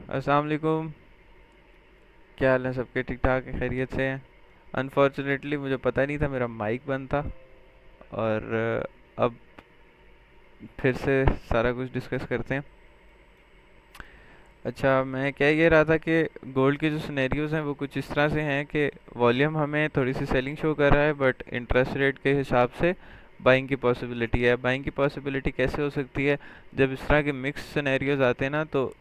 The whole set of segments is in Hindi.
अस्सलाम वालेकुम। क्या हाल है? सबके ठीक ठाक है? खैरियत से हैं? अनफॉर्चुनेटली मुझे पता नहीं था मेरा माइक बंद था। और अब फिर से सारा कुछ डिस्कस करते हैं। अच्छा, मैं कह ये रहा था कि गोल्ड के जो सिनेरियोज हैं वो कुछ इस तरह से हैं कि वॉल्यूम हमें थोड़ी सी सेलिंग शो कर रहा है, बट इंटरेस्ट रेट के हिसाब से बाइंग की पॉसिबिलिटी है। बाइंग की पॉसिबिलिटी कैसे हो सकती है? जब इस तरह के मिक्स सिनेरियोज आते हैं ना, तो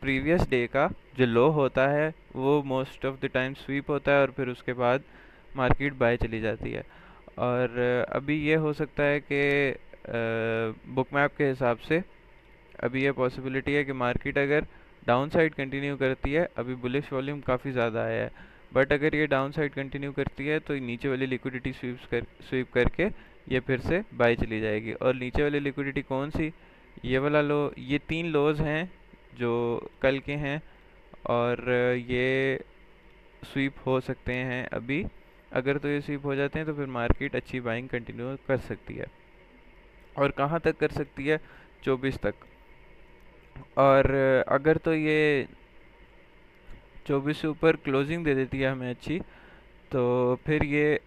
प्रीवियस डे का जो लो होता है वो most of the time sweep होता है और फिर उसके बाद मार्केट बाय चली जाती है। और अभी ये हो सकता है कि बुक मैप के हिसाब से अभी ये पॉसिबिलिटी है कि मार्केट अगर डाउन साइड कंटिन्यू करती है, अभी बुलिश वॉल्यूम काफ़ी ज़्यादा आया है, बट अगर ये डाउन साइड कंटिन्यू करती है तो नीचे वाली लिक्विडिटी स्वीप करके ये फिर से बाय चली जाएगी। और नीचे वाली लिक्विडिटी कौन सी? ये वाला लो, ये तीन लोज हैं जो कल के हैं, और ये स्वीप हो सकते हैं अभी। अगर तो ये स्वीप हो जाते हैं तो फिर मार्केट अच्छी बाइंग कंटिन्यू कर सकती है। और कहाँ तक कर सकती है? 24 तक। और अगर तो ये 24 से ऊपर क्लोजिंग दे देती है हमें अच्छी, तो फिर ये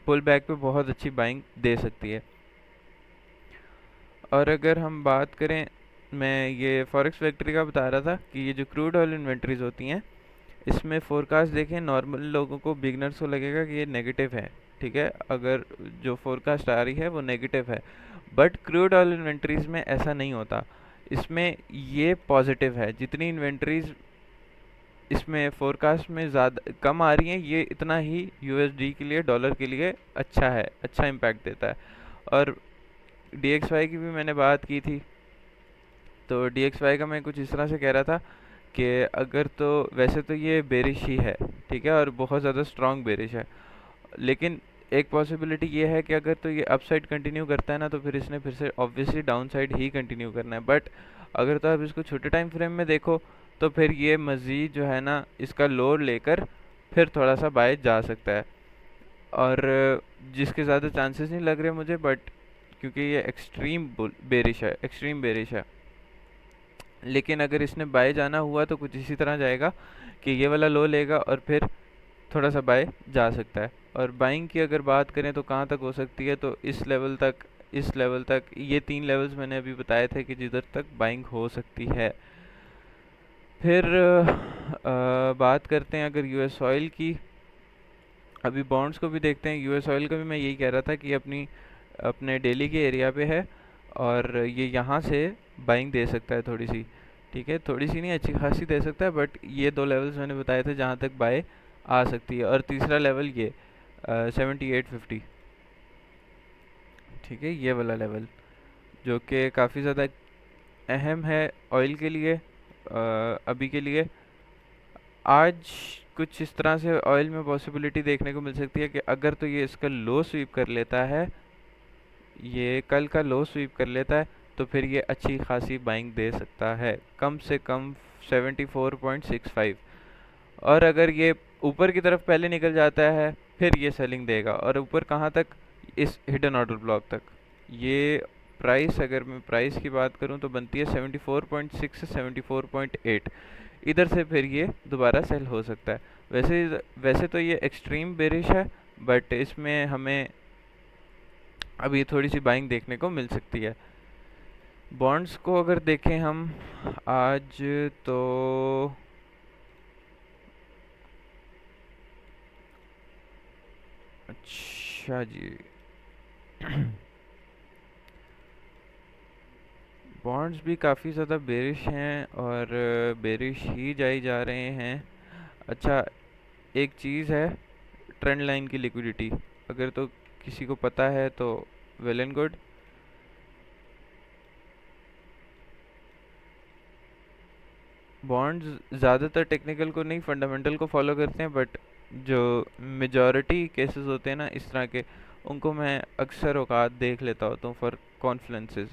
पुल बैक पे बहुत अच्छी बाइंग दे सकती है। और अगर हम बात करें, मैं ये फॉरेक्स फैक्ट्री का बता रहा था कि ये जो क्रूड ऑयल इन्वेंट्रीज होती हैं, इसमें फोरकास्ट देखें, नॉर्मल लोगों को, बिगनर्स को लगेगा कि ये नेगेटिव है। ठीक है, अगर जो फोरकास्ट आ रही है वो नेगेटिव है, बट क्रूड ऑयल इन्वेंट्रीज में ऐसा नहीं होता। इसमें ये पॉजिटिव है। जितनी इन्वेंट्रीज इसमें फोरकास्ट में ज़्यादा कम आ रही हैं, ये इतना ही यूएसडी के लिए, डॉलर के लिए अच्छा है, अच्छा इम्पैक्ट देता है। और डीएक्सवाई की भी मैंने बात की थी, तो डीएक्सवाई का मैं कुछ इस तरह से कह रहा था कि अगर तो वैसे तो ये बेरिश ही है, ठीक है, और बहुत ज़्यादा स्ट्रॉन्ग बेरिश है, लेकिन एक पॉसिबिलिटी ये है कि अगर तो ये अपसाइड कंटिन्यू करता है ना, तो फिर इसने फिर से ऑब्वियसली डाउन साइड ही कंटिन्यू करना है। बट अगर तो आप इसको छोटे टाइम फ्रेम में देखो, तो फिर ये मज़ीद जो है ना, इसका लोड लेकर फिर थोड़ा सा बाय जा सकता है। और जिसके ज़्यादा चांसेस नहीं लग रहे मुझे, बट क्योंकि ये एक्सट्रीम बेरिश है, एक्सट्रीम बेरिश है। लेकिन अगर इसने बाय जाना हुआ तो कुछ इसी तरह जाएगा कि ये वाला लो लेगा और फिर थोड़ा सा बाय जा सकता है। और बाइंग की अगर बात करें तो कहाँ तक हो सकती है, तो इस लेवल तक, इस लेवल तक, ये तीन लेवल्स मैंने अभी बताए थे कि जिधर तक बाइंग हो सकती है। फिर बात करते हैं अगर यूएस ऑयल की। अभी बॉन्ड्स को भी देखते हैं। यूएस ऑयल का भी मैं यही कह रहा था कि अपने डेली के एरिया पे है, और ये यहाँ से बाइंग दे सकता है थोड़ी सी। ठीक है, थोड़ी सी नहीं, अच्छी खासी दे सकता है, बट ये दो लेवल्स मैंने बताए थे जहाँ तक बाय आ सकती है। और तीसरा लेवल ये 7850, ठीक है, ये वाला लेवल जो कि काफ़ी ज़्यादा अहम है ऑयल के लिए, अभी के लिए। आज कुछ इस तरह से ऑयल में पॉसिबिलिटी देखने को मिल सकती है कि अगर तो ये इसका लो स्वीप कर लेता है, ये कल का लो स्वीप कर लेता है, तो फिर ये अच्छी खासी बाइंग दे सकता है, कम से कम 74.65। और अगर ये ऊपर की तरफ पहले निकल जाता है, फिर ये सेलिंग देगा। और ऊपर कहाँ तक? इस हिडन ऑर्डर ब्लॉक तक। ये प्राइस, अगर मैं प्राइस की बात करूँ तो बनती है 74.6 से 74.8। इधर से फिर ये दोबारा सेल हो सकता है। वैसे वैसे तो ये एक्सट्रीम बेरिश है, बट इसमें हमें अभी थोड़ी सी बाइंग देखने को मिल सकती है। बॉन्ड्स को अगर देखें हम आज, तो अच्छा जी, बॉन्ड्स भी काफ़ी ज़्यादा बेरिश हैं और बेरिश ही जाई जा रहे हैं। अच्छा, एक चीज़ है, ट्रेंड लाइन की लिक्विडिटी, अगर तो किसी को पता है तो वेल एंड गुड। बॉन्ड्स ज़्यादातर टेक्निकल को नहीं, फंडामेंटल को फॉलो करते हैं, बट जो मेजॉरिटी केसेस होते हैं ना इस तरह के, उनको मैं अक्सर औकात देख लेता होता हूँ फॉर कॉन्फ्लुएंसेस।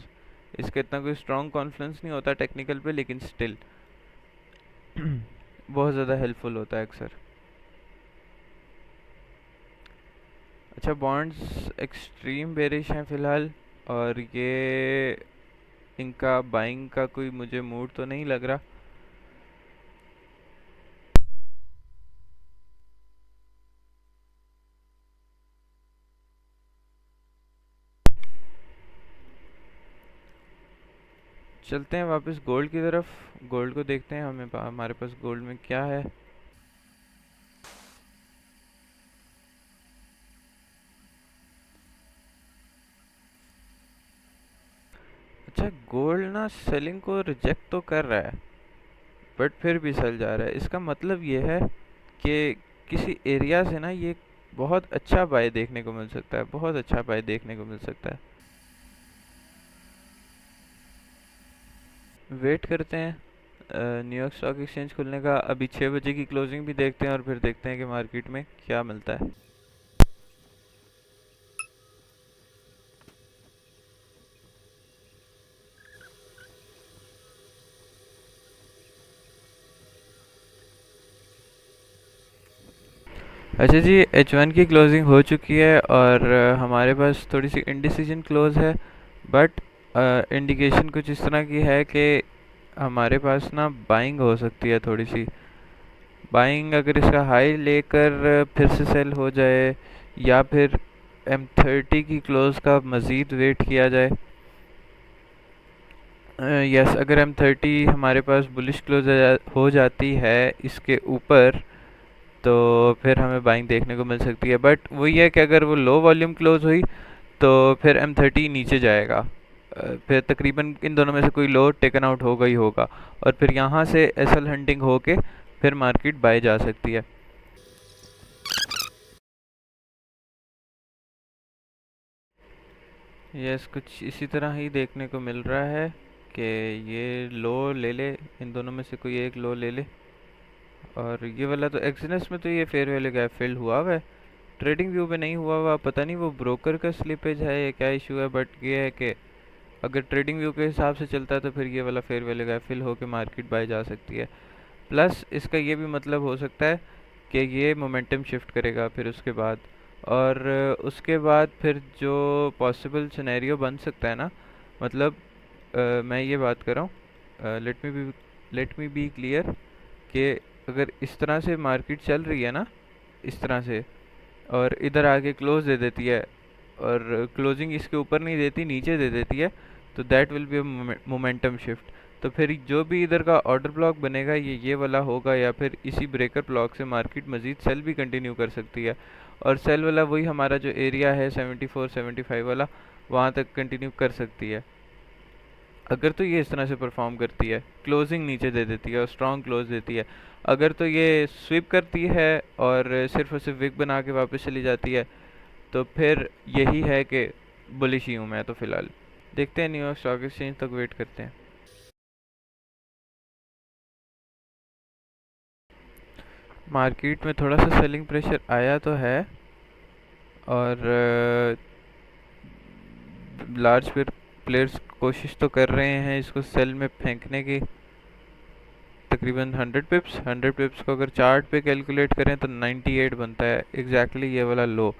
इसका इतना कोई स्ट्रॉन्ग कॉन्फ्लुएंस नहीं होता टेक्निकल पे, लेकिन स्टिल बहुत ज़्यादा हेल्पफुल होता है अक्सर। अच्छा, बॉन्ड्स एक्सट्रीम बेरिश हैं फ़िलहाल, और ये इनका बाइंग का कोई मुझे मूड तो नहीं लग रहा। चलते हैं वापस गोल्ड की तरफ। गोल्ड को देखते हैं हमारे पास गोल्ड में क्या है। अच्छा, गोल्ड ना सेलिंग को रिजेक्ट तो कर रहा है, बट फिर भी सेल जा रहा है। इसका मतलब ये है कि किसी एरिया से ना ये बहुत अच्छा बाय देखने को मिल सकता है, बहुत अच्छा बाय देखने को मिल सकता है। वेट करते हैं न्यूयॉर्क स्टॉक एक्सचेंज खुलने का। अभी 6 बजे की क्लोजिंग भी देखते हैं और फिर देखते हैं कि मार्केट में क्या मिलता है। अच्छा जी, H1 की क्लोजिंग हो चुकी है और हमारे पास थोड़ी सी इनडिसीजन क्लोज है, बट इंडिकेशन कुछ इस तरह की है कि हमारे पास ना बाइंग हो सकती है थोड़ी सी। बाइंग अगर इसका हाई लेकर फिर से सेल हो जाए, या फिर M30 की क्लोज का मज़ीद वेट किया जाए। यस, अगर M30 हमारे पास बुलिश क्लोज हो जाती है इसके ऊपर, तो फिर हमें बाइंग देखने को मिल सकती है। बट वही है कि अगर वो लो वॉल्यूम क्लोज हुई तो फिर M30 नीचे जाएगा। फिर तकरीबन इन दोनों में से कोई लो टेकन आउट होगा ही होगा, और फिर यहाँ से एसएल हंटिंग होके फिर मार्केट बाय जा सकती है। यस, कुछ इसी तरह ही देखने को मिल रहा है कि ये लो ले ले, इन दोनों में से कोई एक लो ले ले। और ये वाला तो एक्सनेस में तो ये फेयर वैल्यू गैप फिल हुआ हुआ है, ट्रेडिंग व्यू पे नहीं हुआ हुआ। पता नहीं वो ब्रोकर का स्लिपेज है या क्या इशू है, बट ये है कि अगर ट्रेडिंग व्यू के हिसाब से चलता है तो फिर ये वाला फेयर वैल्यू गैप फिल होकर मार्केट बाय जा सकती है। प्लस इसका ये भी मतलब हो सकता है कि ये मोमेंटम शिफ्ट करेगा फिर उसके बाद। और उसके बाद फिर जो पॉसिबल सिनेरियो बन सकता है ना, मतलब मैं ये बात कर रहा हूँ, लेट मी बी क्लियर कि अगर इस तरह से मार्केट चल रही है ना, इस तरह से, और इधर आके क्लोज दे देती है और क्लोजिंग इसके ऊपर नहीं देती, नीचे दे देती है, तो that will be momentum shift. तो फिर जो भी इधर का ऑर्डर ब्लॉक बनेगा ये वाला होगा, या फिर इसी ब्रेकर ब्लॉक से मार्केट मजीद सेल भी कंटिन्यू कर सकती है। और सेल वाला वही हमारा जो एरिया है 74 75 वाला, वहाँ तक कंटिन्यू कर सकती है। अगर तो ये इस तरह से परफॉर्म करती है, क्लोजिंग नीचे दे देती है और स्ट्रॉन्ग क्लोज देती है। अगर तो ये स्विप करती है और सिर्फ और सिर्फ विक बना के वापस चली जाती है, तो फिर यही है कि बुलिश ही हूँ मैं तो फ़िलहाल। देखते हैं, न्यूयॉर्क स्टॉक एक्सचेंज तक वेट करते हैं। मार्केट में थोड़ा सा सेलिंग प्रेशर आया तो है, और लार्ज प्लेयर्स कोशिश तो कर रहे हैं इसको सेल में फेंकने की। तकरीबन 100 पिप्स, 100 पिप्स को अगर चार्ट पे कैलकुलेट करें तो 98 बनता है एग्जैक्टली ये वाला लो।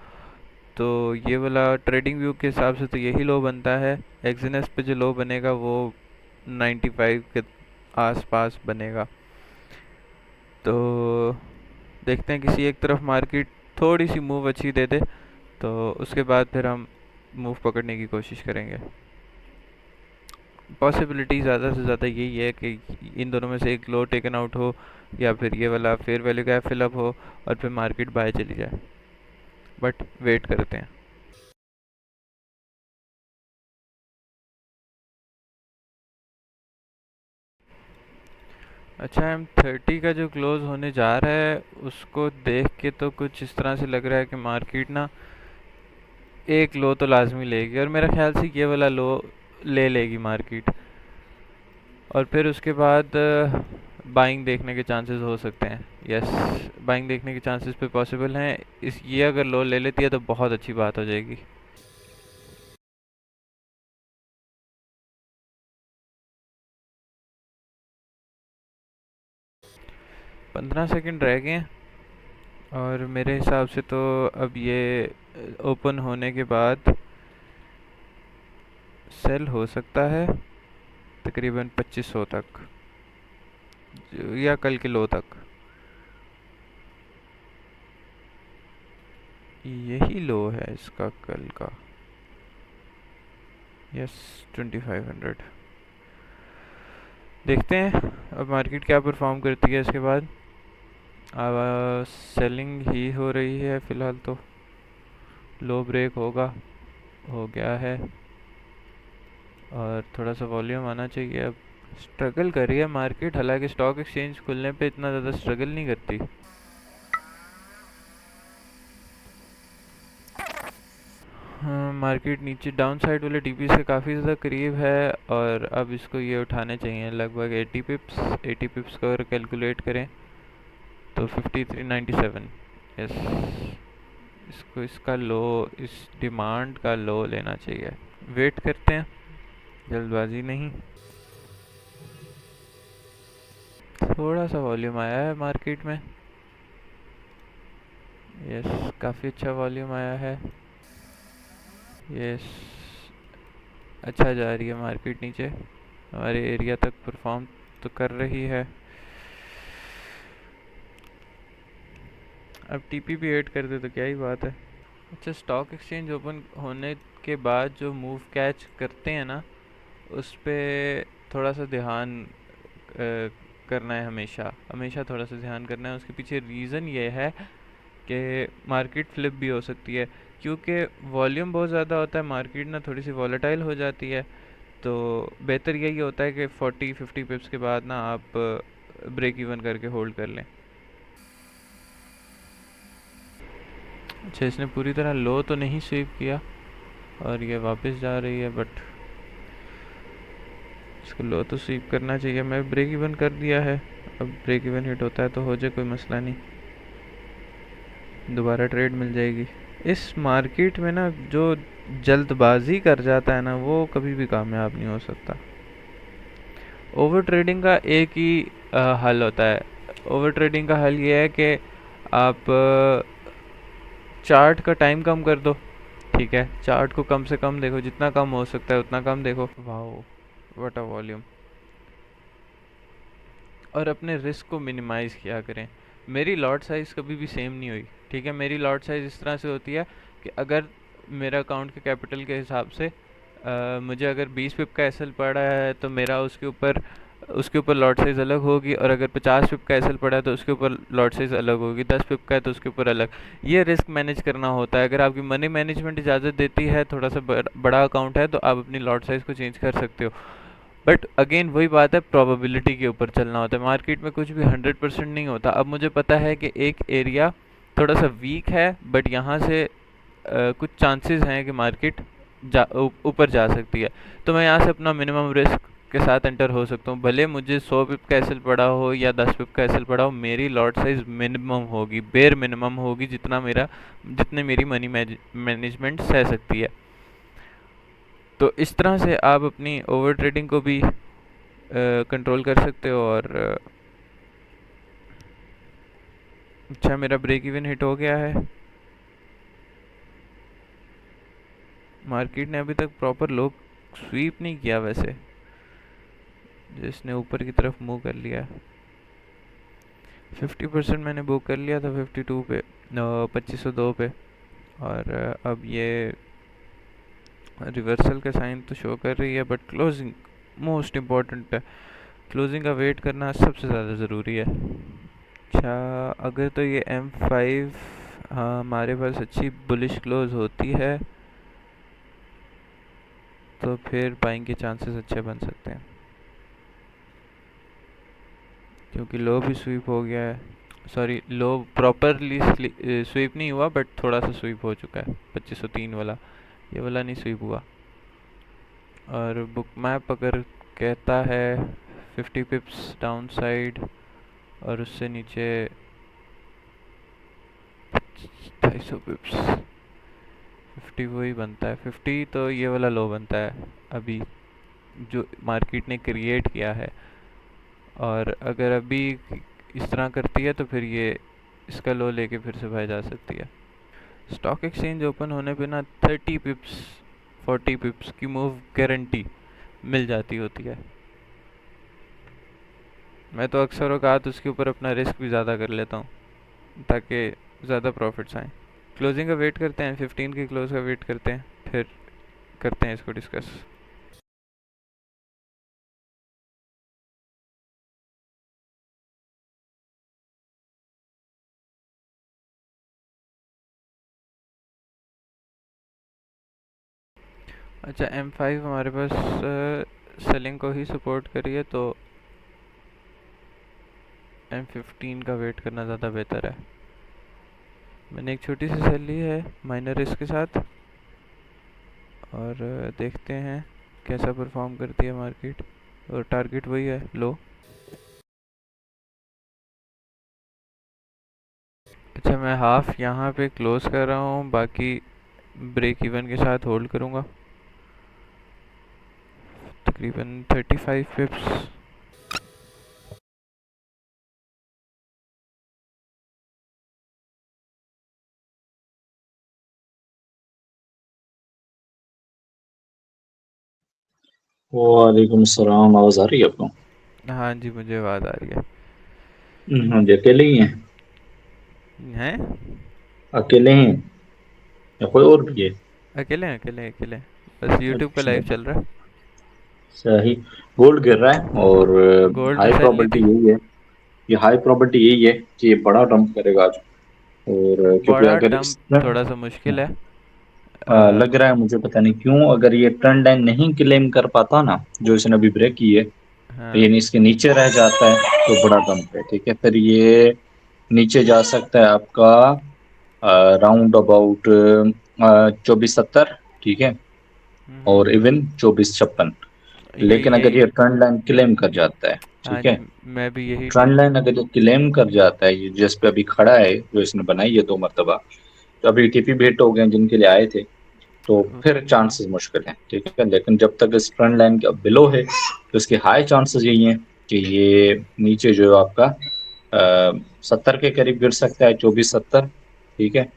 तो ये वाला ट्रेडिंग व्यू के हिसाब से तो यही लो बनता है। एक्सनेस पे जो लो बनेगा वो 95 के आसपास बनेगा। तो देखते हैं किसी एक तरफ मार्केट थोड़ी सी मूव अच्छी दे दे, तो उसके बाद फिर हम मूव पकड़ने की कोशिश करेंगे। पॉसिबिलिटी ज़्यादा से ज़्यादा यही है कि इन दोनों में से एक लो टेकन आउट हो, या फिर ये वाला फेयर वैल्यू गैप फिलअप हो और फिर मार्केट बाय चली जाए। बट वेट करते हैं। अच्छा, M30 का जो क्लोज होने जा रहा है उसको देख के तो कुछ इस तरह से लग रहा है कि मार्केट ना एक लो तो लाजमी लेगी, और मेरा ख्याल से ये वाला लो ले लेगी मार्केट। और फिर उसके बाद बाइंग देखने के चांसेस हो सकते हैं। यस, बाइंग देखने के चांसेस पे पॉसिबल हैं। इस ये अगर लो ले लेती है तो बहुत अच्छी बात हो जाएगी। 15 सेकंड रह गए हैं, और मेरे हिसाब से तो अब ये ओपन होने के बाद सेल हो सकता है तकरीबन 2500 तक, या कल के लो तक। यही लो है इसका कल का। यस, 2500। देखते हैं अब मार्केट क्या परफॉर्म करती है इसके बाद। अब सेलिंग ही हो रही है फ़िलहाल तो। लो ब्रेक होगा, हो गया है, और थोड़ा सा वॉल्यूम आना चाहिए। अब स्ट्रगल कर रही है मार्केट, हालांकि स्टॉक एक्सचेंज खुलने पे इतना ज़्यादा स्ट्रगल नहीं करती। हाँ, मार्केट नीचे डाउन साइड वाले टीपी से काफ़ी ज़्यादा करीब है, और अब इसको ये उठाने चाहिए लगभग 80 पिप्स। 80 पिप्स को अगर कैलकुलेट करें तो 5397। यस, इसको इसका लो, इस डिमांड का लो लेना चाहिए। वेट करते हैं, जल्दबाजी नहीं। थोड़ा सा वॉल्यूम आया है मार्केट में। यस, काफ़ी अच्छा वॉल्यूम आया है। यस, अच्छा जा रही है मार्केट नीचे, हमारे एरिया तक परफॉर्म तो कर रही है। अब टीपी भी ऐड कर दे तो क्या ही बात है। अच्छा, स्टॉक एक्सचेंज ओपन होने के बाद जो मूव कैच करते हैं ना, उस पे थोड़ा सा ध्यान करना है। हमेशा हमेशा थोड़ा सा ध्यान करना है। उसके पीछे रीज़न ये है कि मार्केट फ्लिप भी हो सकती है, क्योंकि वॉल्यूम बहुत ज़्यादा होता है, मार्केट ना थोड़ी सी वॉलेटाइल हो जाती है। तो बेहतर यही होता है कि 40-50 पिप्स के बाद ना आप ब्रेक इवन करके होल्ड कर लें। अच्छा, इसने पूरी तरह लो तो नहीं स्वीप किया और ये वापस जा रही है, बट इसको लो तो स्वीप करना चाहिए। मैं ब्रेक इवन कर दिया है, अब ब्रेक इवन हिट होता है तो हो जाए, कोई मसला नहीं, दोबारा ट्रेड मिल जाएगी। इस मार्केट में ना जो जल्दबाजी कर जाता है ना, वो कभी भी कामयाब नहीं हो सकता। ओवर ट्रेडिंग का एक ही हल होता है। ओवर ट्रेडिंग का हल ये है कि आप चार्ट का टाइम कम कर दो। ठीक है, चार्ट को कम से कम देखो, जितना कम हो सकता है उतना कम देखो। Wow, what a volume. और अपने रिस्क को मिनिमाइज़ किया करें। मेरी लॉट साइज़ कभी भी सेम नहीं हुई। ठीक है, मेरी लॉट साइज़ इस तरह से होती है कि अगर मेरा अकाउंट के कैपिटल के हिसाब से मुझे अगर 20 पिप का एसएल पड़ा है तो मेरा उसके ऊपर लॉट साइज़ अलग होगी, और अगर 50 पिप का एसएल पड़ा है तो उसके ऊपर लॉट साइज़ अलग होगी, 10 पिप का है तो उसके ऊपर अलग। ये रिस्क मैनेज करना होता है। अगर आपकी मनी मैनेजमेंट इजाज़त देती है, थोड़ा सा बड़ा अकाउंट है, तो आप अपनी लॉट साइज़ को चेंज कर सकते हो। बट अगेन वही बात है, प्रोबेबिलिटी के ऊपर चलना होता है। मार्केट में कुछ भी 100% नहीं होता। अब मुझे पता है कि एक एरिया थोड़ा सा वीक है, बट यहाँ से कुछ चांसेस हैं कि मार्केट ऊपर जा सकती है, तो मैं यहाँ से अपना मिनिमम रिस्क के साथ एंटर हो सकता हूँ। भले मुझे 100 पिप का एसएल पड़ा हो या 10 पिप का एसएल पड़ा हो, मेरी लॉट साइज मिनिमम होगी, बेर मिनिमम होगी, जितने मेरी मनी मैनेजमेंट सह सकती है। तो इस तरह से आप अपनी ओवर ट्रेडिंग को भी कंट्रोल कर सकते हो। और अच्छा, मेरा ब्रेक इवन हिट हो गया है। मार्केट ने अभी तक प्रॉपर लो स्वीप नहीं किया वैसे, जिसने ऊपर की तरफ मूव कर लिया। 50% मैंने बुक कर लिया था 52 पे, 2502 पे, और अब ये रिवर्सल का साइन तो शो कर रही है, बट क्लोजिंग मोस्ट इम्पॉर्टेंट है। क्लोजिंग का वेट करना सबसे ज़्यादा ज़रूरी है। अच्छा, अगर तो ये M5, हाँ, हमारे पास अच्छी बुलिश क्लोज होती है तो फिर बाइंग के चांसेस अच्छे बन सकते हैं, क्योंकि लो भी स्वीप हो गया है। सॉरी, लो प्रॉपरली स्वीप नहीं हुआ, बट थोड़ा सा स्वीप हो चुका है। 2503 वाला, ये वाला नहीं स्वीप हुआ। और बुक मैप अगर कहता है 50 पिप्स डाउन साइड, और उससे नीचे 250 पिप्स, 50 वही बनता है। 50 तो ये वाला लो बनता है अभी, जो मार्केट ने क्रिएट किया है। और अगर अभी इस तरह करती है तो फिर ये इसका लो लेके फिर से बाहर जा सकती है। स्टॉक एक्सचेंज ओपन होने पे ना 30 पिप्स 40 पिप्स की मूव गारंटी मिल जाती होती है। मैं तो अक्सर औकात उसके ऊपर अपना रिस्क भी ज़्यादा कर लेता हूँ ताकि ज़्यादा प्रॉफिट्स आएँ। क्लोजिंग का वेट करते हैं, 15 की क्लोज का वेट करते हैं, फिर करते हैं इसको डिस्कस। अच्छा, M5 हमारे पास सेलिंग को ही सपोर्ट करिए तो M15 का वेट करना ज़्यादा बेहतर है। मैंने एक छोटी सी सेल ली है माइनर रिस्क के साथ, और देखते हैं कैसा परफॉर्म करती है मार्केट। और टारगेट वही है, लो। अच्छा, मैं हाफ यहाँ पे क्लोज कर रहा हूँ, बाकी ब्रेक इवन के साथ होल्ड करूँगा, तकरीबन 35 पिप्स। वालेकुम सलाम। आवाज आ रही है आपको? हाँ जी, मुझे आवाज़ आ रही हाँ जी, अकेले ही हैं? है। अकेले हैं या कोई और भी है? अकेले हैं, अकेले हैं, अकेले हैं। बस यूट्यूब का अच्छा, लाइव चल रहा है। सही। गोल्ड गिर रहा है और गोल्ड में हाई सेल ली प्रोबेबिलिटी थी। यही है, ये हाई प्रोबेबिलिटी यही है कि ये बड़ा डंप करेगा आज। और क्योंकि बड़ा अगर इस डंप थोड़ा सा मुश्किल है। लग रहा है मुझे, पता नहीं क्यों, अगर ये ट्रेंड लाइन नहीं क्लेम कर पाता ना, जो इसने अभी ब्रेक की है, हाँ। यानी इसके नीचे रह जाता है, तो बड़ा डंप है। ठीक है, फिर ये नीचे जा सकता है आपका राउंड अबाउट 2470। ठीक है, हम्म। और इवन 2456। यही लेकिन अगर यही। ये ट्रेंड लाइन क्लेम कर जाता है, हाँ ठीक है, जी, मैं भी यही ट्रेंड टेक। लाइन अगर ये क्लेम कर जाता है, ये जिस पे अभी खड़ा है, जो इसने बनाई है 2 मरतबा, तो अभी टीपी भी हिट हो गए हैं जिनके लिए आए थे, तो फिर हम्म। चांसेस मुश्किल हैं। ठीक है, लेकिन जब तक इस ट्रेंड लाइन के बिलो है, तो इसके हाई चांसेस यही हैं कि ये नीचे जो है आपका 70 के करीब गिर सकता है, 2470। ठीक है,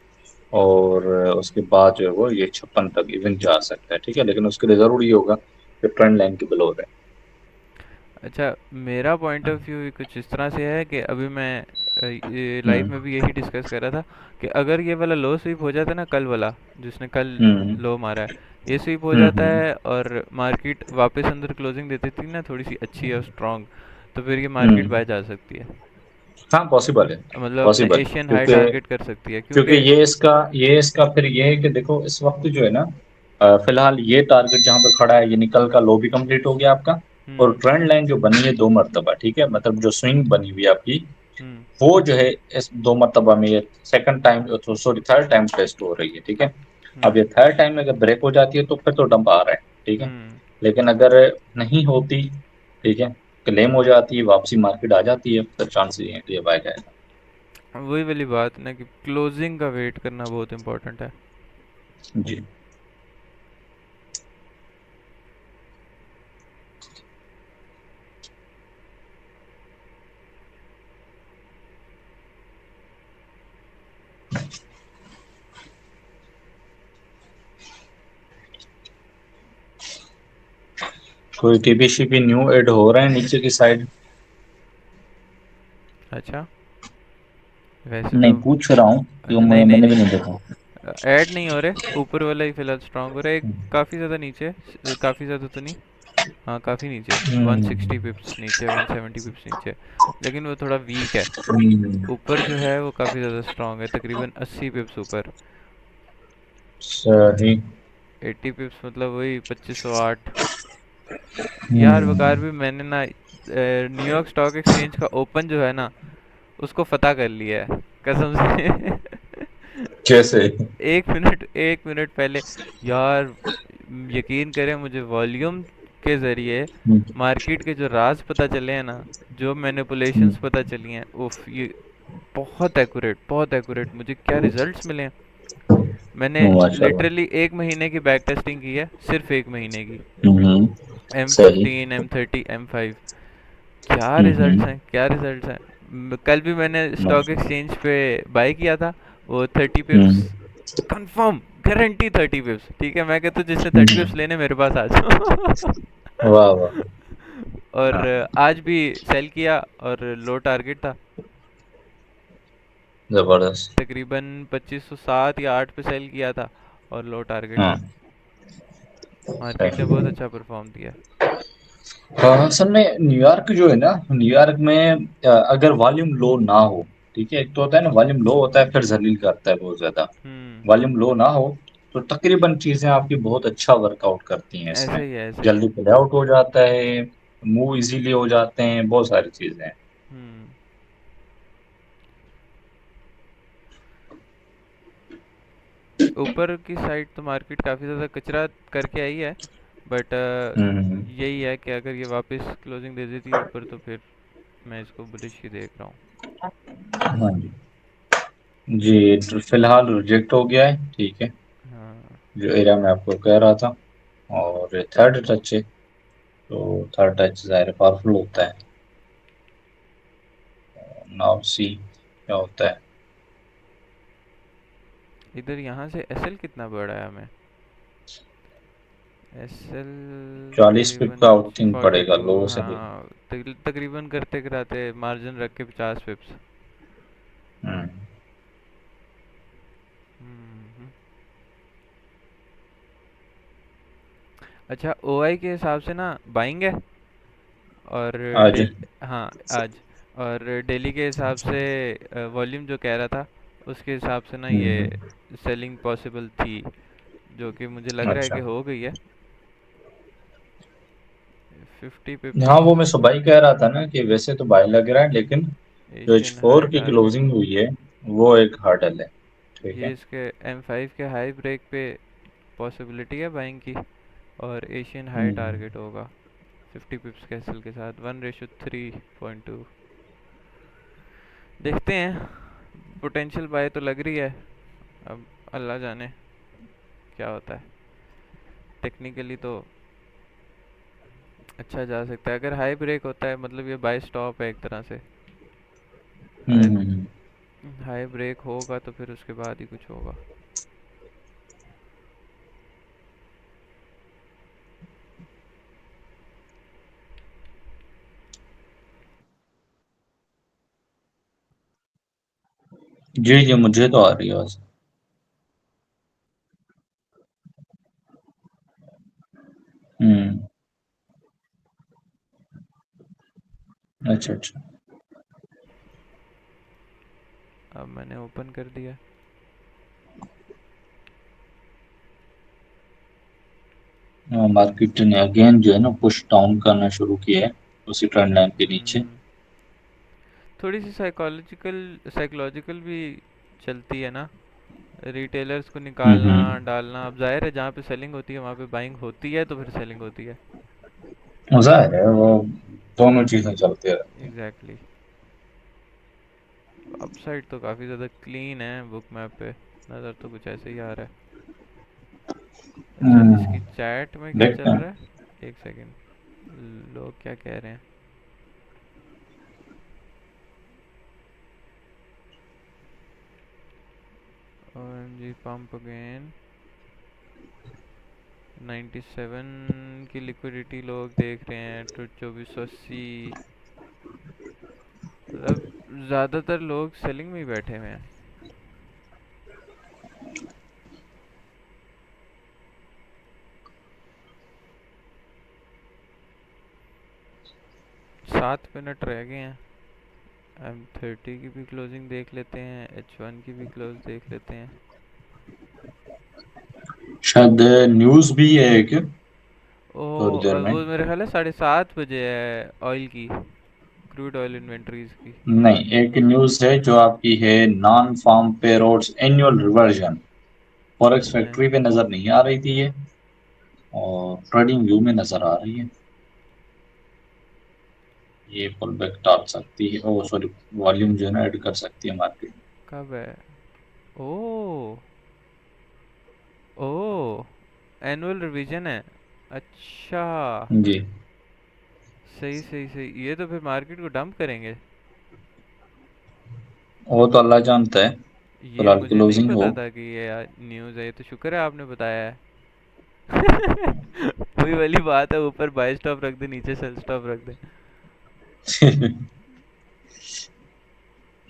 और उसके बाद जो है वो ये 56 तक इवन जा सकता है। ठीक है, लेकिन उसके लिए जरूरी होगा कि ट्रेंड लाइन के बिलो रहे। अच्छा, मेरा पॉइंट ऑफ व्यू कुछ इस तरह से है कि अभी मैं ये लाइव हम्म। में भी यही डिस्कस कर रहा था कि अगर ये वाला लो स्वीप हो जाता है ना, कल वाला जिसने कल हम्म। लो मारा है, ये स्वीप हो जाता हम्म। है और मार्केट वापस अंदर क्लोजिंग देती थी ना, थोड़ी सी अच्छी और स्ट्रांग, तो फिर ये मार्केट हम्म। बाय जा सकती है। हाँ, पॉसिबल है। मतलब अपने पॉसिबल, एशियन हाई क्योंकि टारगेट कर सकती है, क्योंकि क्योंकि ये इसका फिर ये है कि देखो इस वक्त जो है ना, फिलहाल ये टारगेट जहां पर खड़ा है, ये निकल का लो भी कंप्लीट हो गया आपका। और हम्म। ट्रेंड लाइन जो बनी है 2 मरतबा, ठीक है, मतलब जो स्विंग बनी हुई है आपकी, हम्म। वो जो है इस 2 मरतबा में ये सेकंड टाइम, तो सॉरी थर्ड टाइम टेस्ट हो रही है। ठीक है, अब हम्म। ये थर्ड टाइम में अगर ब्रेक हो जाती है तो फिर तो डंप आ रहा है। ठीक है, हम्म। लेकिन अगर नहीं होती, ठीक है, क्लेम हो जाती है, वापसी मार्केट आ जाती है, तो चांस ये है कि ये बाय जाएगा। वही वाली बात ना कि क्लोजिंग का वेट करना बहुत इंपॉर्टेंट है। जी। कोई टीपीसीपी न्यू ऐड हो रहा है नीचे की साइड? अच्छा, वैसे नहीं, तो पूछ रहा हूँ क्यों, अच्छा, नहीं नहीं मैंने भी नहीं, नहीं देखा। ऐड नहीं हो रहे, ऊपर वाला ही फिलहाल स्ट्रांग हो रहा है। एक काफ़ी ज़्यादा नीचे, काफ़ी ज़्यादा तो नहीं, हाँ काफ़ी नीचे, हम्म। 160 पिप्स नीचे, 170 पिप्स नीचे, लेकिन वो थोड़ा वीक है। हम्म। ऊपर जो है वो काफ़ी ज़्यादा स्ट्रांग है, तकरीबन 80 पिप्स ऊपर। सही। 80 पिप्स मतलब वही 2508। यार वकार हम्म। भी मैंने ना न्यूयॉर्क स्टॉक एक्सचेंज का ओपन जो है ना, उसको फतह कर लिया है कसम से। कैसे? 1 मिनट पहले। यार यकीन करें, मुझे वॉल्यूम के ज़रिए हम्म। मार्केट के जो राज पता चले हैं ना, जो मैनिपुलेशंस हम्म। पता चली हैं, उफ, ये बहुत एक्यूरेट, बहुत एक्यूरेट मुझे क्या रिजल्ट्स मिले हैं। मैंने माशाल्लाह। लिटरली 1 महीने की बैक टेस्टिंग की है, सिर्फ 1 महीने की। हम्म। सही। M15 M30 M5, क्या रिजल्ट्स हम्म। हैं, क्या रिजल्ट्स हैं। कल भी मैंने स्टॉक माशा- एक्सचेंज पे बाय किया था, वो 30 पिप्स, हम्म। Confirm guarantee 30 पिप्स। ठीक है, मैं कहता हूँ जिसने 30 पिप्स हम्म। लेने मेरे पास आ जाओ। वाह वाह। और हाँ, आज भी सेल किया, और लो टारगेट था, जबरदस्त। तकरीबन 2507 या 8 पे सेल किया था, और लो टारगेट हाँ, था। मार्केट ने बहुत सही। अच्छा परफॉर्म किया। हाँ, असल में न्यूयॉर्क जो है ना, न्यूयॉर्क में अगर वॉल्यूम लो ना हो, ठीक है, एक तो होता है ना वॉल्यूम लो होता है फिर जलील करता है बहुत ज्यादा। हम्म। वॉल्यूम लो ना हो, तो तकरीबन चीजें आपकी बहुत अच्छा वर्कआउट करती हैं ऐसा इसमें। ही है, ऐसा ही जल्दी है। प्ले आउट हो जाता है, मूव इजीली हो जाते हैं, बहुत सारी चीजें हैं। हम्म। ऊपर की साइड तो मार्केट काफ़ी ज़्यादा कचरा करके आई है, बट हम्म। यही है कि अगर ये वापस क्लोजिंग दे देती है ऊपर तो फिर मैं इसको बुलिश ही देख रहा हूँ। हाँ जी। जी, तो फिलहाल रिजेक्ट हो गया है, ठीक है, हाँ। जो एरिया मैं आपको कह रहा था। और थर्ड टच है, तो थर्ड टच ज़ाहिर पावरफुल होता है। नाउ सी क्या होता है। इधर यहाँ से एसएल कितना बढ़ा है हमें? एसएल 40 पिप तकरीबन का आउटिंग पड़ेगा 42। लो से हाई। हाँ, तकरीबन करते कराते मार्जिन रख के 50 पिप्स। हम्म। हम्म। अच्छा, ओआई के हिसाब से ना बाइंग है, और आज। डेल हाँ आज, और डेली के हिसाब से वॉल्यूम जो कह रहा था उसके हिसाब से ना ये हम्म। सेलिंग पॉसिबल थी, जो कि मुझे लग रहा है कि अच्छा। हो गई है। 50 हाँ, पिप्स। वो मैं सुबह ही कह रहा था ना कि वैसे तो बाय लग रहा है, लेकिन जो एच एशियन हाई फोर की टारगेट क्लोजिंग होगा। हुई है वो एक हर्डल है। ठीक ये है। इसके M5 के हाई ब्रेक पे पॉसिबिलिटी है बाइंग की, और एशियन हाई हम्म। टारगेट होगा 50 पिप्स कैसल के साथ 1:3.2। देखते हैं, पोटेंशियल बाय तो लग रही है, अब अल्लाह जाने क्या होता है। टेक्निकली तो अच्छा जा सकता है, अगर हाई ब्रेक होता है मतलब ये बाय स्टॉप है एक तरह से। हाई हम्म। हाई ब्रेक होगा तो फिर उसके बाद ही कुछ होगा। जी जी, मुझे तो आ रही है आवाज। हम्म। अच्छा अच्छा। अब मैंने ओपन कर दिया। मार्केट ने अगेन जो है ना पुश डाउन करना शुरू किया है उसी ट्रेंड लाइन के नीचे। हम्म। थोड़ी सी साइकोलॉजिकल साइकोलॉजिकल भी चलती है ना, रिटेलर्स को निकालना हम्म। डालना। अब जाहिर है जहाँ पे सेलिंग होती है वहाँ पे बाइंग होती है, तो फिर सेलिंग होती है। जाहिर है वो दोनों चीजें चलती रहती हैं। Exactly exactly. अपसाइड तो काफ़ी ज़्यादा क्लीन है बुक मैप पे, नज़र तो कुछ ऐसे ही आ रहा है। अच्छा, इसकी चैट में क्या देखते चल हैं। रहा है? एक सेकंड, लोग क्या कह रहे हैं। OMG पंप अगेन 97 की लिक्विडिटी लोग देख रहे हैं तो 2480। मतलब ज़्यादातर लोग सेलिंग में ही बैठे हुए हैं। 7 मिनट रह गए हैं। M30 की भी क्लोजिंग देख लेते हैं, H1 की भी क्लोज देख लेते हैं। शायद न्यूज भी है क्या थोड़ी देर में। वो मेरे ख्याल है 7:30 बजे है ऑयल की, क्रूड ऑयल इन्वेंटरीज की। नहीं, एक न्यूज है जो आपकी है, non farm payrolls annual revision. Forex अच्छा। फैक्ट्री पे नजर नहीं आ रही थी ये, और ट्रेडिंग व्यू में नजर आ रही है। ये पुल बैक डाल सकती है, ओ सॉरी, वॉल्यूम जो है ना ऐड कर सकती है मार्केट। कब है? ओ, ओ, एनुअल रिवीजन है। अच्छा, जी। सही सही सही, ये तो फिर मार्केट को डंप करेंगे। वो तो अल्लाह जानता है, ये फिलहाल मुझे नहीं क्लोजिंग हो। पता था कि ये न्यूज़ है, ये तो शुक्र है आपने बताया है। वही वाली बात है, ऊपर बाय स्टॉप रख दे, नीचे सेल स्टॉप रख दे।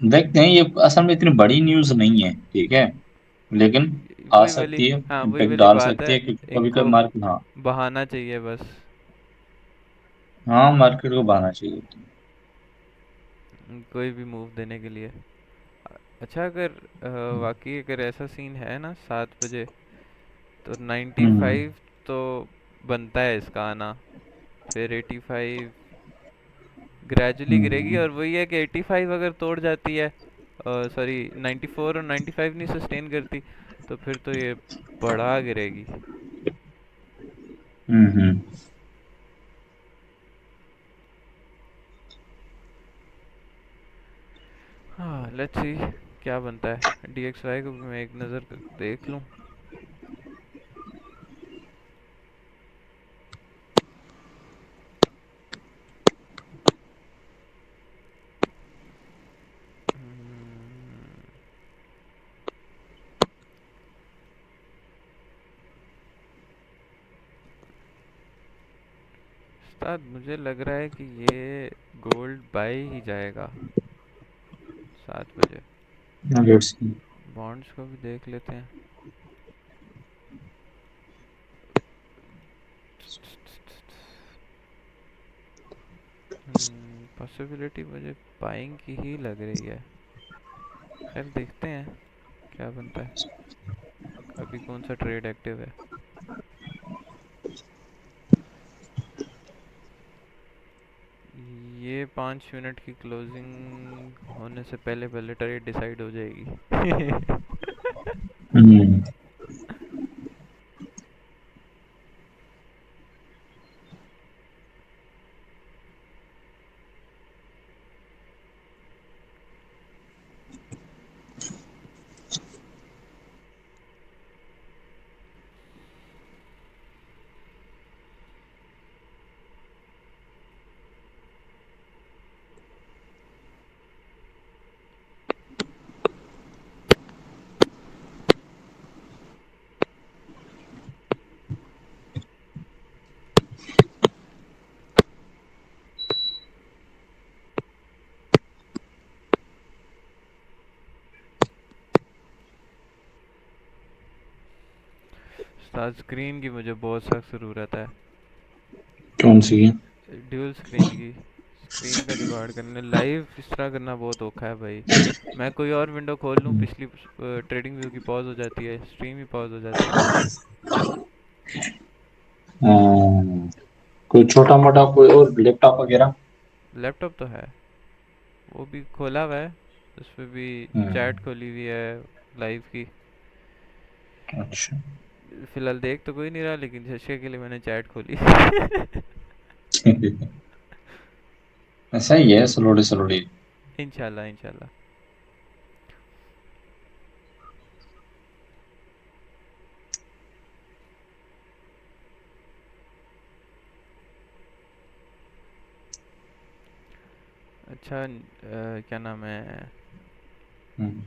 देखते हैं, ये असल में इतनी बड़ी न्यूज नहीं है, ठीक है, लेकिन आ वही वाली, सकती है, हाँ वही इम्पैक्ट वाली डाल बात सकती है, है, क्योंकि कभी कभी इनको मार्केट, हाँ। बहाना चाहिए बस। हाँ, मार्केट को बहाना चाहिए। कोई भी मूव देने के लिए। अच्छा, अगर वाकई अगर ऐसा सीन है ना 7 बजे, तो हम्म 95 तो बनता है इसका आना। फिर 85 ग्रेजुअली गिरेगी, हम्म और वही है कि 85 अगर तोड़ जाती है, सॉरी 94 और 95 नहीं सस्टेन करती, तो फिर तो ये बड़ा गिरेगी। हम्म। हाँ, लेट्स सी क्या बनता है। DXY को भी मैं एक नज़र देख लूँ। हम्म, उस्ताद मुझे लग रहा है कि ये गोल्ड बाय ही जाएगा 7 बजे। Let's see. बॉन्ड्स को भी देख लेते हैं। पॉसिबिलिटी मुझे बाइंग की ही लग रही है। खैर देखते हैं क्या बनता है। अभी कौन सा ट्रेड एक्टिव है? ये 5 मिनट की क्लोजिंग होने से पहले पहले ट्रेड डिसाइड हो जाएगी। हम्म स्टार स्क्रीन की मुझे बहुत सख्त ज़रूरत है। कौन सी है? ड्यूल स्क्रीन की। स्क्रीन का जुगाड़ करने लाइव इस तरह करना बहुत औखा है भाई। मैं कोई और विंडो खोल लूँ, पिछली ट्रेडिंग व्यू की पॉज हो जाती है, स्ट्रीम ही पॉज हो जाती है। हम्म, कोई छोटा मोटा कोई और लैपटॉप वगैरह? लैपटॉप तो है, वो भी खोला हुआ है, उस पर भी चैट हम्म। खोली हुई है लाइव की। अच्छा। फिलहाल देख तो कोई नहीं रहा, लेकिन झटके के लिए मैंने चैट खोली। ऐसा ही है, स्लोली स्लोली। इंशाल्लाह इंशाल्लाह। अच्छा, क्या नाम है, हम्म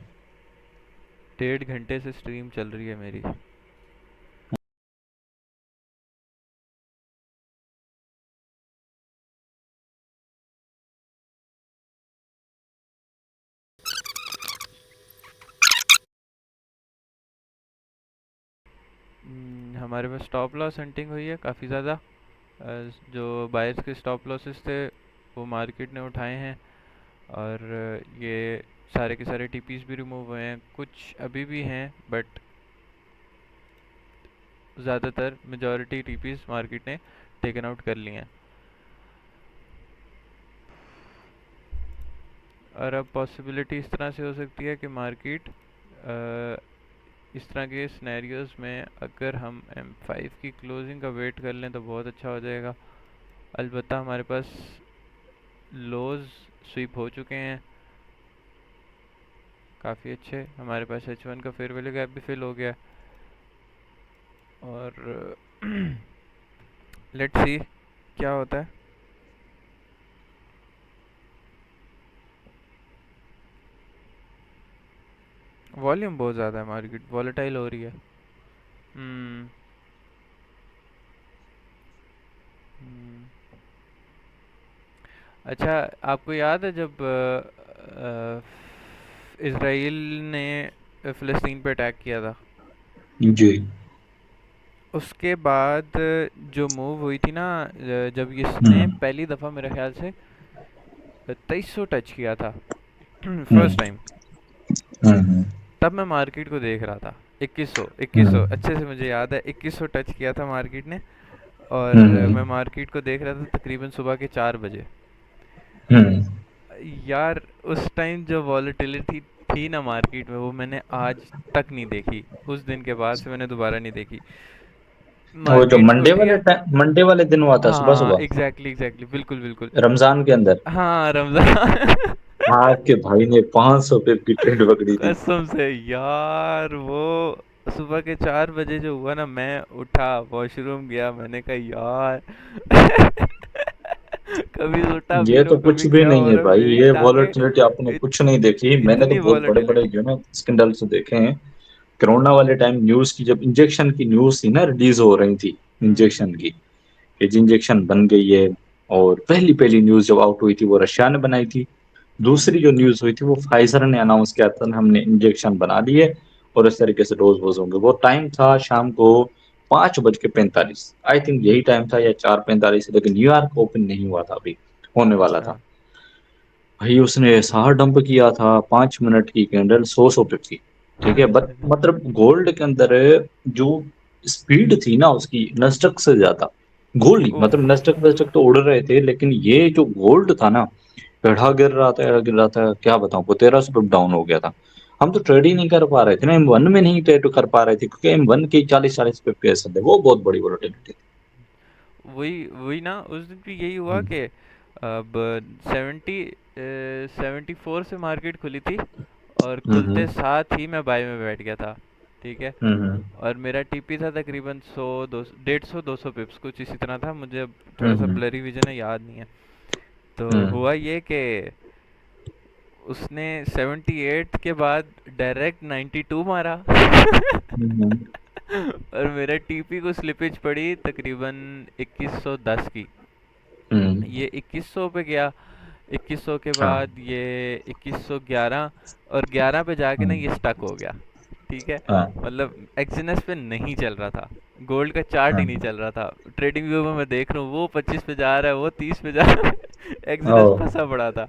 1.5 घंटे से स्ट्रीम चल रही है मेरी। हमारे पास स्टॉप लॉस हंटिंग हुई है काफ़ी ज़्यादा। जो बायर्स के स्टॉप लॉसेस थे वो मार्केट ने उठाए हैं, और ये सारे के सारे टीपीस भी रिमूव हुए हैं, कुछ अभी भी हैं, बट ज़्यादातर मेजॉरिटी टीपीस मार्केट ने टेकन आउट कर लिए हैं। और अब पॉसिबिलिटी इस तरह से हो सकती है कि मार्केट इस तरह के सिनेरियोज में अगर हम M5 की क्लोजिंग का वेट कर लें तो बहुत अच्छा हो जाएगा। अलबत्ता हमारे पास लोज स्वीप हो चुके हैं काफ़ी अच्छे। हमारे पास H1 का फेयर वैल्यू गैप भी फिल हो गया, और लेट्स सी क्या होता है। वॉल्यूम बहुत ज़्यादा है, मार्केट वॉलेटाइल हो रही है। हम्म हम्म। अच्छा, आपको याद है जब इसराइल ने फ़लस्तीन पे अटैक किया था, जी। उसके बाद जो मूव हुई थी ना, जब इसने हम्म पहली दफ़ा मेरे ख्याल से 2300 टच किया था, हम्म फर्स्ट टाइम। हम्म तब मैं मार्केट को देख रहा था। 2100, 2100 हम्म अच्छे से मुझे याद है, 2100 टच किया था मार्केट ने। और मैं हम्म मार्केट को देख रहा था तकरीबन सुबह के 4 बजे। हम्म। यार उस टाइम जो वॉलेटिलिटी थी ना मार्केट में, वो मैंने आज तक नहीं देखी। उस दिन के बाद से मैंने दोबारा नहीं देखी। वो जो मार्केट्स मंडे खुली वाले है। टाइम, मंडे वाले दिन हुआ था सुबह हाँ सुबह, एग्जैक्टली एग्जैक्टली, बिल्कुल बिल्कुल। रमजान के अंदर। हाँ रमजान। आपके भाई ने 500 पिप की ट्रेड पकड़ी थी। कसम से यार, वो सुबह के 4 बजे जो हुआ ना, मैं उठा, वॉशरूम गया, मैंने कहा यार कभी उठा पी ये रहा तो हूँ, कुछ कभी भी क्या नहीं हो है रहा है, भाई, मेरी ये टांगे वॉलेटिलिटी आपने कुछ नहीं देखी। मैंने तो इतनी बहुत बड़े बड़े वॉलेटिलिटी। जो है ना स्कैंडल्स देखे हैं। कोरोना वाले टाइम न्यूज की, जब इंजेक्शन की न्यूज थी ना, रिलीज हो रही थी हम्म इंजेक्शन की, कि इंजेक्शन बन गई है। और पहली पहली न्यूज जब आउट हुई थी वो रशिया ने बनाई थी। हम्म दूसरी जो न्यूज हुई थी वो फाइजर ने अनाउंस किया था, हमने इंजेक्शन बना लिए और इस तरीके से डोज वोज होंगे। वो टाइम था शाम को 5:45, आई थिंक यही टाइम था, या 4:45, लेकिन न्यूयॉर्क ओपन नहीं हुआ था अभी, होने वाला अच्छा। था। भाई उसने ऐसा डंप किया था, 5 मिनट की कैंडल 100 पे थी। ठीक है, बट मतलब गोल्ड के अंदर जो स्पीड थी ना उसकी, नस्टक से ज्यादा। गोल्ड नहीं, उफ। मतलब नस्टक वस्टक तो उड़ रहे थे, लेकिन ये जो गोल्ड था ना, पेढ़ा गिर रहा था, एड़ा गिर रहा था, क्या बताऊं, वो 1300 पे डाउन हो गया था। हम तो ट्रेड ही नहीं कर पा रहे थे ना, M1 में नहीं ट्रेड कर पा रहे थे, क्योंकि M1 के 40-40 पे पैसे थे, वो बहुत बड़ी वोलेटिलिटी थी। वही वही ना, उस दिन भी यही हुआ हम्म कि अब 74 से मार्केट खुली थी, और खुलते हम्म साथ ही मैं बाय में बैठ गया था। ठीक है। हम्म और मेरा टीपी था तकरीबन 100, 150, 200 पिप्स कुछ इसी तरह था। मुझे अब थोड़ा सा हम्म ब्लरी विजन है, याद नहीं है। तो हम्म हुआ ये कि उसने 78 के बाद डायरेक्ट 92 मारा हम्म और मेरे टीपी को स्लिपेज पड़ी तकरीबन 2110 की। हम्म। ये 2100 पे गया, 2100 के हाँ बाद ये 2111, और 11 पे जाके ना ये हाँ स्टक हो गया। ठीक है। हाँ मतलब एक्सएनएस पे नहीं चल रहा था, गोल्ड का चार्ट ही नहीं हाँ। चल रहा था। ट्रेडिंग व्यू में मैं देख रहा हूँ वो 25 पे जा रहा है, वो 30 पे जा रहा है ओ। एक्सएनएस फंसा पड़ा था।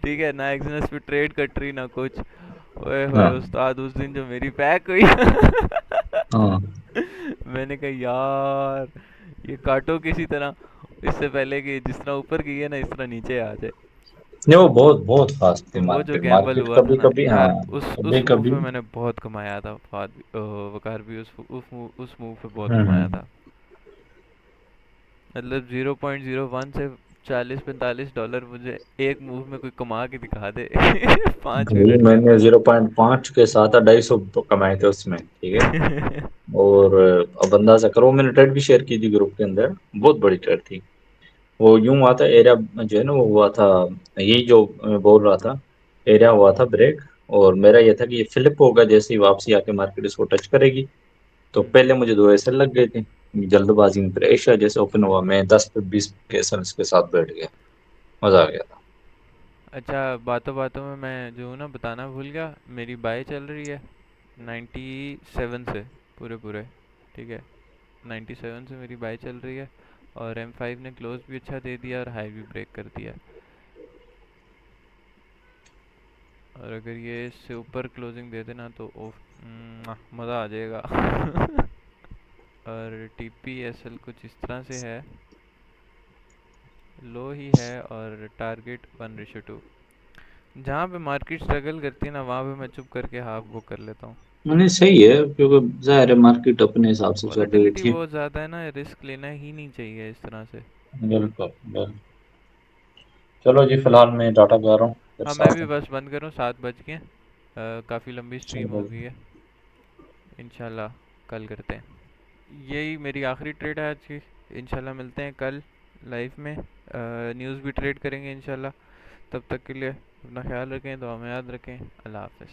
ठीक है ना, एक्सएनएस पे ट्रेड कट रही ना कुछ। ओए होए हाँ उस्ताद, उस दिन जो मेरी पैक हुई हाँ। मैंने कहा यार, ये काटो किसी तरह, इससे पहले कि जिस तरह ऊपर गई है ना, इस तरह नीचे आ जाए। नहीं, वो बहुत बहुत फास्ट थी वो जो मार्केट, गैम्बल मार्केट हुआ था कभी ना कभी, हाँ यार, उस कभी मूव कभी। में मैंने बहुत कमाया था। वकार भी उस मूव पे बहुत कमाया हम्म। था। मतलब 0.01 से 40-45 डॉलर मुझे एक मूव में कोई कमा के दिखा दे 5 मिनट भाई के मैंने अंदर। 0.5 के साथ 250 कमाए थे उसमें, ठीक है। और अब बंदा सा करो, मैंने ट्रेड भी शेयर की थी ग्रुप के अंदर, बहुत बड़ी ट्रेड थी। वो यूं हुआ था, एरिया जो है ना वो हुआ था, यही जो मैं बोल रहा था, एरिया हुआ था ब्रेक। और मेरा ये था कि ये फ्लिप होगा जैसे ही वापसी आके मार्केट इसको टच करेगी। तो हम्म। पहले मुझे दो एसएल लग गए थे जल्दबाजी में, फिर एशिया जैसे ओपन हुआ, मैं 10 पे 20 के एसएल के साथ बैठ गया, मजा आ गया था। अच्छा, बातों बातों में मैं जो हूँ ना बताना भूल गया, मेरी बाय चल रही है 97 से पूरे पूरे। ठीक है, 97 से मेरी बाय चल रही है। और M5 ने क्लोज भी अच्छा दे दिया और हाई भी ब्रेक कर दिया। और अगर ये इससे ऊपर क्लोजिंग दे देना तो ओफ, मज़ा आ जाएगा और TPSL कुछ इस तरह से है, लो ही है, और टारगेट 1:2। जहाँ पे मार्केट स्ट्रगल करती है ना, वहाँ पे मैं चुप करके हाफ बुक कर लेता हूँ। मैंने सही है, क्योंकि जाहिर है मार्केट अपने हिसाब से चल रही वॉलेटिलिटी होती है। बहुत ज़्यादा है ना, रिस्क लेना ही नहीं चाहिए इस तरह से। बिल्कुल बिल्कुल। चलो जी, फिलहाल मैं डाटा जा रहा हूँ, फिर हाँ मैं साथ भी हैं। बस बंद करूँ, 7 बज के। काफ़ी लंबी स्ट्रीम चलो हो गई जी। है। इंशाल्लाह कल करते हैं। यही मेरी आखिरी ट्रेड है आज की। इंशाल्लाह मिलते हैं कल लाइव में, न्यूज़ भी ट्रेड करेंगे इंशाल्लाह। तब तक के लिए अपना ख्याल रखें, दुआ में याद रखें। अल्लाह हाफ़िज़।